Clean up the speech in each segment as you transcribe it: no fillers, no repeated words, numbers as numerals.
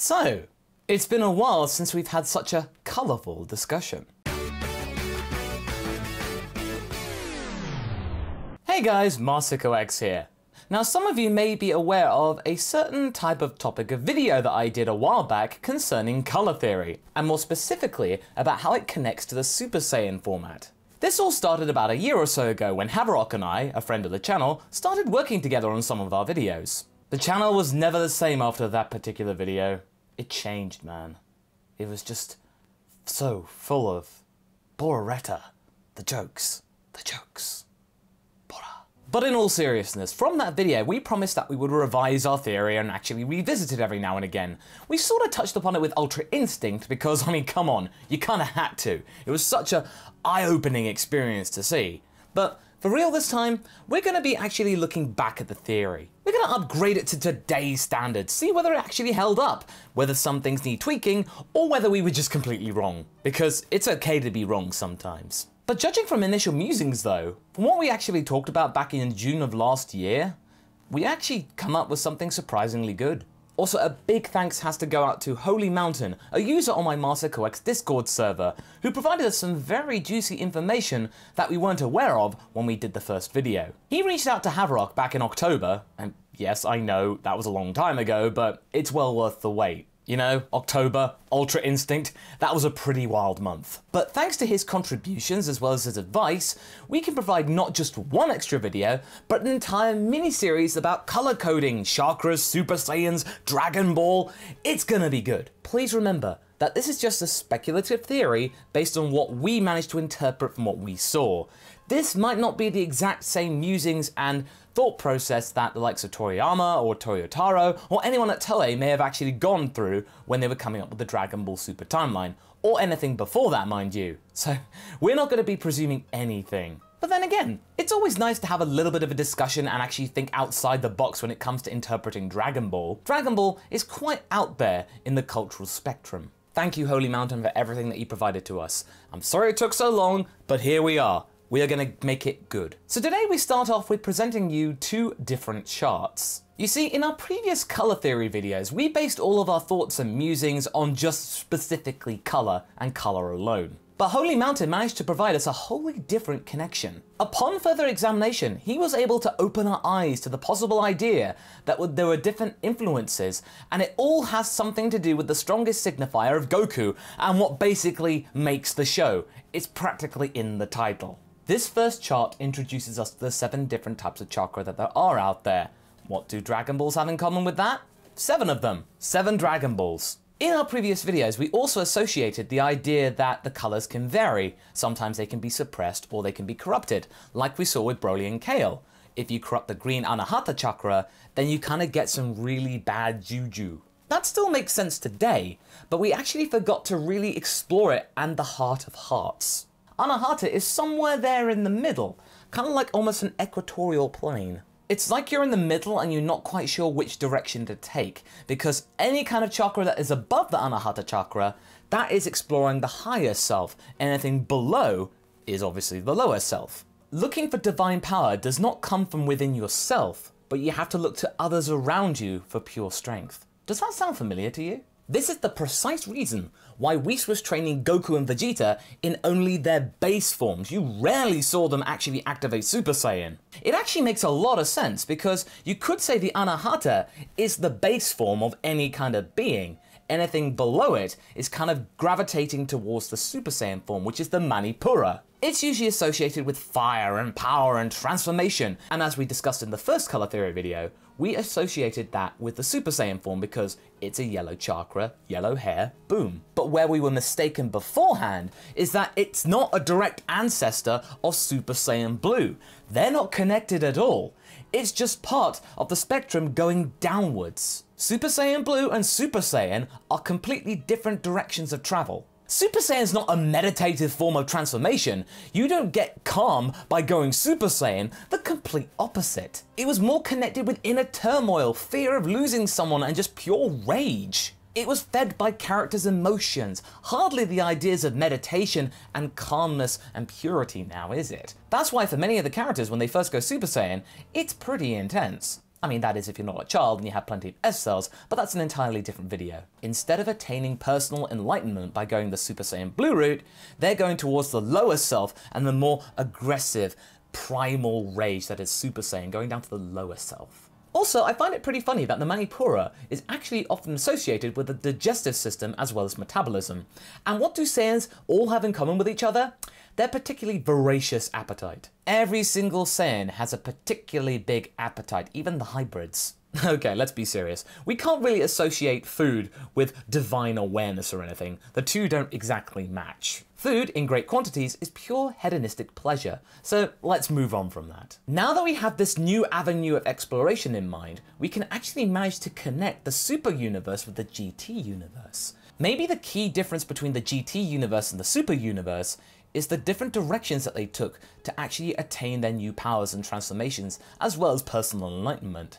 So, it's been a while since we've had such a colourful discussion. Hey guys, MasakoX here. Now some of you may be aware of a certain type of topic of video that I did a while back concerning colour theory, and more specifically about how it connects to the Super Saiyan format. This all started about a year or so ago when Haverok and I, a friend of the channel, started working together on some of our videos. The channel was never the same after that particular video. It changed, man. It was just so full of Bororetta. The jokes. But in all seriousness, from that video we promised that we would revise our theory and actually revisit it every now and again. We sort of touched upon it with Ultra Instinct because, I mean, come on, you kind of had to. It was such a eye-opening experience to see. But for real this time, we're going to be actually looking back at the theory. We're going to upgrade it to today's standards, see whether it actually held up, whether some things need tweaking, or whether we were just completely wrong. Because it's okay to be wrong sometimes. But judging from initial musings though, from what we actually talked about back in June of last year, we actually come up with something surprisingly good. Also, a big thanks has to go out to HolyMountain, a user on my MasakoX Discord server, who provided us some very juicy information that we weren't aware of when we did the first video. He reached out to Haverok back in October, and yes, I know that was a long time ago, but it's well worth the wait. You know, October, Ultra Instinct, that was a pretty wild month. But thanks to his contributions as well as his advice, we can provide not just one extra video, but an entire mini-series about color coding, chakras, Super Saiyans, Dragonball. It's gonna be good. Please remember that this is just a speculative theory based on what we managed to interpret from what we saw. This might not be the exact same musings and thought process that the likes of Toriyama or Toyotaro or anyone at Toei may have actually gone through when they were coming up with the Dragon Ball Super timeline, or anything before that, mind you. So we're not going to be presuming anything. But then again, it's always nice to have a little bit of a discussion and actually think outside the box when it comes to interpreting Dragon Ball. Dragon Ball is quite out there in the cultural spectrum. Thank you, HolyMountain, for everything that you provided to us. I'm sorry it took so long, but here we are. We are going to make it good. So today we start off with presenting you two different charts. You see, in our previous color theory videos, we based all of our thoughts and musings on just specifically color and color alone. But HolyMountain managed to provide us a wholly different connection. Upon further examination, he was able to open our eyes to the possible idea that there were different influences, and it all has something to do with the strongest signifier of Goku and what basically makes the show. It's practically in the title. This first chart introduces us to the 7 different types of chakra that there are out there. What do Dragon Balls have in common with that? 7 of them. 7 Dragon Balls. In our previous videos, we also associated the idea that the colors can vary. Sometimes they can be suppressed or they can be corrupted, like we saw with Broly and Kale. If you corrupt the green Anahata Chakra, then you kind of get some really bad juju. That still makes sense today, but we actually forgot to really explore it and the heart of hearts. Anahata is somewhere there in the middle, kind of like almost an equatorial plane. It's like you're in the middle and you're not quite sure which direction to take, because any kind of chakra that is above the Anahata Chakra, that is exploring the higher self. Anything below is obviously the lower self. Looking for divine power does not come from within yourself, but you have to look to others around you for pure strength. Does that sound familiar to you? This is the precise reason why Whis was training Goku and Vegeta in only their base forms. You rarely saw them actually activate Super Saiyan. It actually makes a lot of sense because you could say the Anahata is the base form of any kind of being. Anything below it is kind of gravitating towards the Super Saiyan form, which is the Manipura. It's usually associated with fire and power and transformation, and as we discussed in the first color theory video, we associated that with the Super Saiyan form because it's a yellow chakra, yellow hair, boom. But where we were mistaken beforehand is that it's not a direct ancestor of Super Saiyan Blue. They're not connected at all. It's just part of the spectrum going downwards. Super Saiyan Blue and Super Saiyan are completely different directions of travel. Super Saiyan is not a meditative form of transformation. You don't get calm by going Super Saiyan, the complete opposite. It was more connected with inner turmoil, fear of losing someone, and just pure rage. It was fed by characters' emotions, hardly the ideas of meditation and calmness and purity now, is it? That's why for many of the characters when they first go Super Saiyan, it's pretty intense. I mean, that is if you're not a child and you have plenty of S cells, but that's an entirely different video. Instead of attaining personal enlightenment by going the Super Saiyan Blue route, they're going towards the lower self and the more aggressive, primal rage that is Super Saiyan, going down to the lower self. Also, I find it pretty funny that the Manipura is actually often associated with the digestive system as well as metabolism. And what do Saiyans all have in common with each other? Their particularly voracious appetite. Every single Saiyan has a particularly big appetite, even the hybrids. Okay, let's be serious. We can't really associate food with divine awareness or anything. The two don't exactly match. Food in great quantities is pure hedonistic pleasure, so let's move on from that. Now that we have this new avenue of exploration in mind, we can actually manage to connect the Super Universe with the GT Universe. Maybe the key difference between the GT Universe and the Super Universe is the different directions that they took to actually attain their new powers and transformations, as well as personal enlightenment.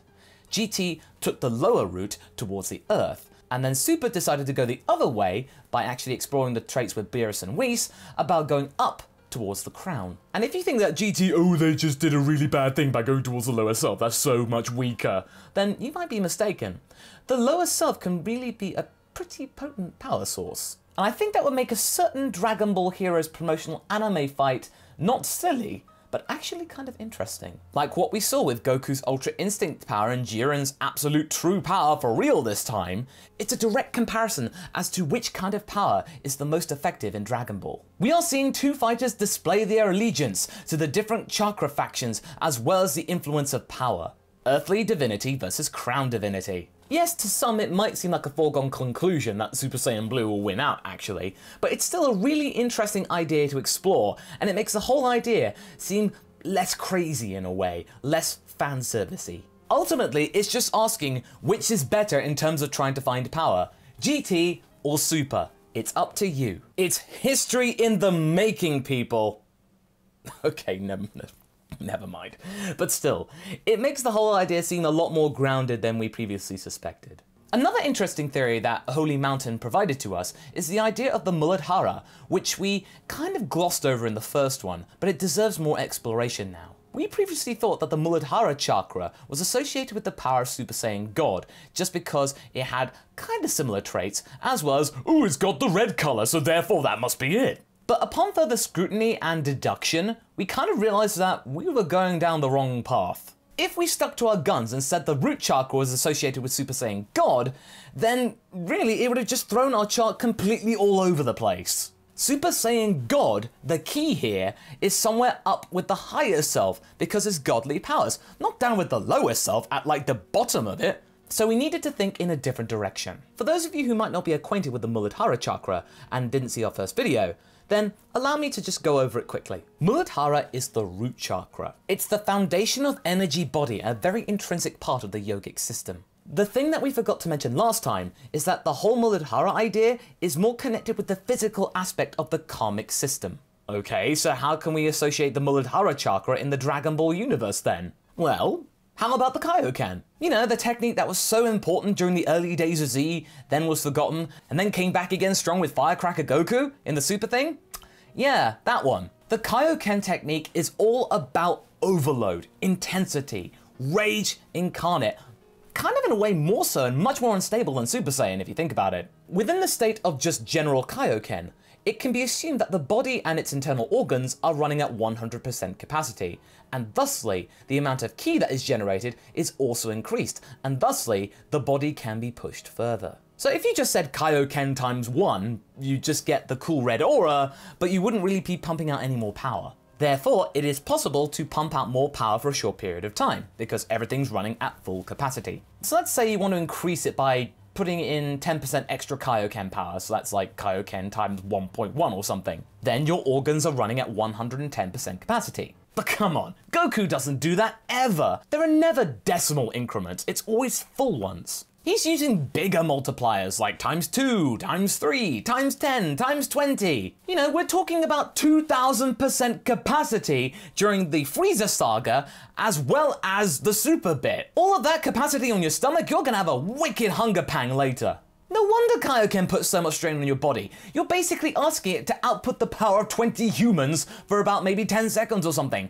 GT took the lower route towards the Earth, and then Super decided to go the other way by actually exploring the traits with Beerus and Whis about going up towards the crown. And if you think that GT, oh, they just did a really bad thing by going towards the lower self, that's so much weaker, then you might be mistaken. The lower self can really be a pretty potent power source. And I think that would make a certain Dragon Ball Heroes promotional anime fight not silly, but actually kind of interesting. Like what we saw with Goku's Ultra Instinct power and Jiren's absolute true power for real this time. It's a direct comparison as to which kind of power is the most effective in Dragon Ball. We are seeing two fighters display their allegiance to the different chakra factions as well as the influence of power. Earthly divinity versus crown divinity. Yes, to some it might seem like a foregone conclusion that Super Saiyan Blue will win out actually, but it's still a really interesting idea to explore, and it makes the whole idea seem less crazy in a way, less fan servicey. Ultimately, it's just asking which is better in terms of trying to find power, GT or Super. It's up to you. It's history in the making, people. Okay, never mind. But still, it makes the whole idea seem a lot more grounded than we previously suspected. Another interesting theory that HolyMountain provided to us is the idea of the Muladhara, which we kind of glossed over in the first one, but it deserves more exploration now. We previously thought that the Muladhara Chakra was associated with the power of Super Saiyan God, just because it had kind of similar traits, as well as, oh, it's got the red color, so therefore that must be it. But upon further scrutiny and deduction, we kind of realized that we were going down the wrong path. If we stuck to our guns and said the root chakra was associated with Super Saiyan God, then really it would have just thrown our chart completely all over the place. Super Saiyan God, the key here, is somewhere up with the higher self because it's godly powers, not down with the lower self at like the bottom of it. So we needed to think in a different direction. For those of you who might not be acquainted with the Muladhara Chakra and didn't see our first video, then allow me to just go over it quickly. Muladhara is the root chakra. It's the foundation of energy body, a very intrinsic part of the yogic system. The thing that we forgot to mention last time is that the whole Muladhara idea is more connected with the physical aspect of the karmic system. Okay, so how can we associate the Muladhara Chakra in the Dragon Ball universe then? Well, how about the Kaio-Ken? You know, the technique that was so important during the early days of Z, then was forgotten, and then came back again strong with Firecracker Goku in the Super thing? Yeah, that one. The Kaio-Ken technique is all about overload, intensity, rage incarnate. Kind of in a way more so and much more unstable than Super Saiyan if you think about it. Within the state of just general Kaio-Ken, it can be assumed that the body and its internal organs are running at 100% capacity, and thusly, the amount of ki that is generated is also increased, and thusly, the body can be pushed further. So if you just said Kaio-Ken times 1, you just get the cool red aura, but you wouldn't really be pumping out any more power. Therefore, it is possible to pump out more power for a short period of time, because everything's running at full capacity. So let's say you want to increase it by putting in 10% extra Kaio-Ken power, so that's like Kaio-Ken times 1.1 or something. Then your organs are running at 110% capacity. But come on, Goku doesn't do that ever! There are never decimal increments, it's always full ones. He's using bigger multipliers like times 2, times 3, times 10, times 20. You know, we're talking about 2000% capacity during the Frieza saga as well as the Super bit. All of that capacity on your stomach, you're gonna have a wicked hunger pang later. No wonder Kaio-Ken puts so much strain on your body. You're basically asking it to output the power of 20 humans for about maybe 10 seconds or something.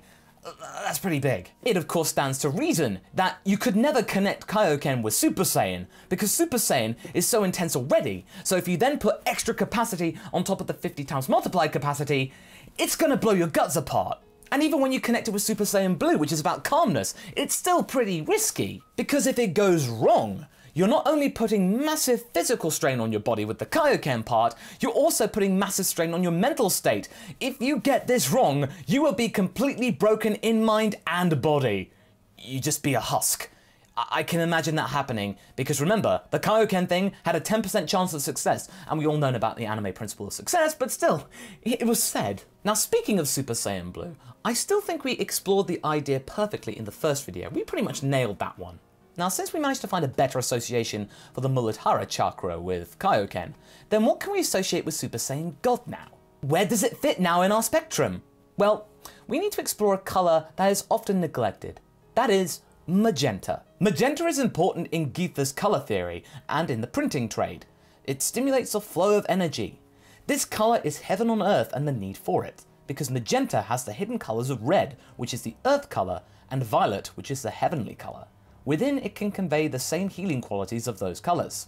That's pretty big. It of course stands to reason that you could never connect Kaio-Ken with Super Saiyan because Super Saiyan is so intense already, so if you then put extra capacity on top of the 50 times multiplied capacity, it's gonna blow your guts apart. And even when you connect it with Super Saiyan Blue, which is about calmness, it's still pretty risky. Because if it goes wrong, you're not only putting massive physical strain on your body with the Kaio-Ken part, you're also putting massive strain on your mental state. If you get this wrong, you will be completely broken in mind and body. You just be a husk. I can imagine that happening, because remember, the Kaio-Ken thing had a 10% chance of success, and we all know about the anime principle of success, but still, it was said. Now speaking of Super Saiyan Blue, I still think we explored the idea perfectly in the first video. We pretty much nailed that one. Now since we managed to find a better association for the Muladhara Chakra with Kaio-Ken, then what can we associate with Super Saiyan God now? Where does it fit now in our spectrum? Well, we need to explore a colour that is often neglected. That is magenta. Magenta is important in Gita's colour theory and in the printing trade. It stimulates the flow of energy. This colour is heaven on earth and the need for it, because magenta has the hidden colours of red, which is the earth colour, and violet, which is the heavenly colour. Within it can convey the same healing qualities of those colours.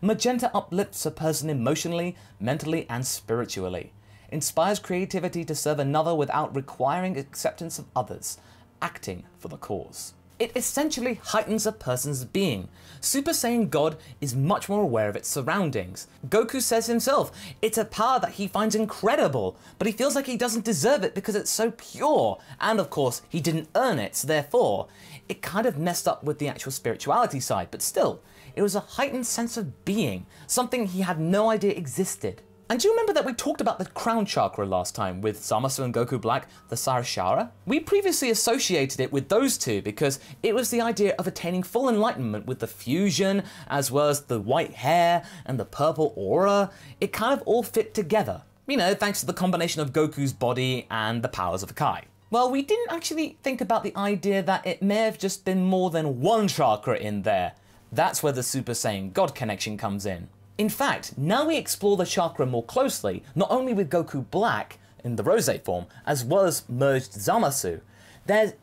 Magenta uplifts a person emotionally, mentally and spiritually. Inspires creativity to serve another without requiring acceptance of others, acting for the cause. It essentially heightens a person's being. Super Saiyan God is much more aware of its surroundings. Goku says himself, it's a power that he finds incredible, but he feels like he doesn't deserve it because it's so pure. And of course, he didn't earn it, so therefore, it kind of messed up with the actual spirituality side, but still, it was a heightened sense of being, something he had no idea existed. And do you remember that we talked about the crown chakra last time with Zamasu and Goku Black, the Sarashara? We previously associated it with those two because it was the idea of attaining full enlightenment with the fusion, as well as the white hair and the purple aura. It kind of all fit together. You know, thanks to the combination of Goku's body and the powers of the Kai. Well, we didn't actually think about the idea that it may have just been more than one chakra in there. That's where the Super Saiyan God connection comes in. In fact, now we explore the chakra more closely, not only with Goku Black in the Rose form, as well as merged Zamasu.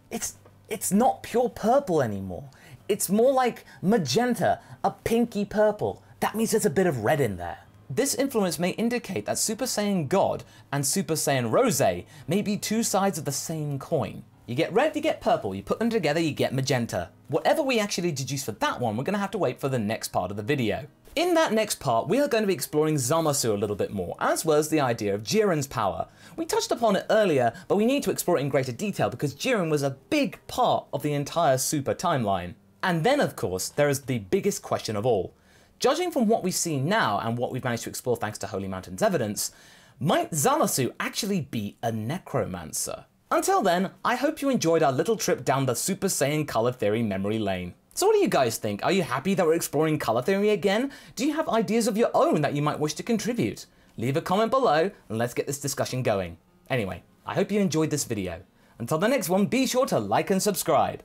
It's not pure purple anymore. It's more like magenta, a pinky purple. That means there's a bit of red in there. This influence may indicate that Super Saiyan God and Super Saiyan Rose may be two sides of the same coin. You get red, you get purple, you put them together, you get magenta. Whatever we actually deduce for that one, we're going to have to wait for the next part of the video. In that next part, we are going to be exploring Zamasu a little bit more, as well as the idea of Jiren's power. We touched upon it earlier, but we need to explore it in greater detail because Jiren was a big part of the entire Super timeline. And then, of course, there is the biggest question of all. Judging from what we see now and what we've managed to explore thanks to HolyMountain's evidence, might Zamasu actually be a necromancer? Until then, I hope you enjoyed our little trip down the Super Saiyan Colour Theory memory lane. So what do you guys think? Are you happy that we're exploring colour theory again? Do you have ideas of your own that you might wish to contribute? Leave a comment below and let's get this discussion going. Anyway, I hope you enjoyed this video. Until the next one, be sure to like and subscribe.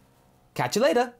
Catch you later!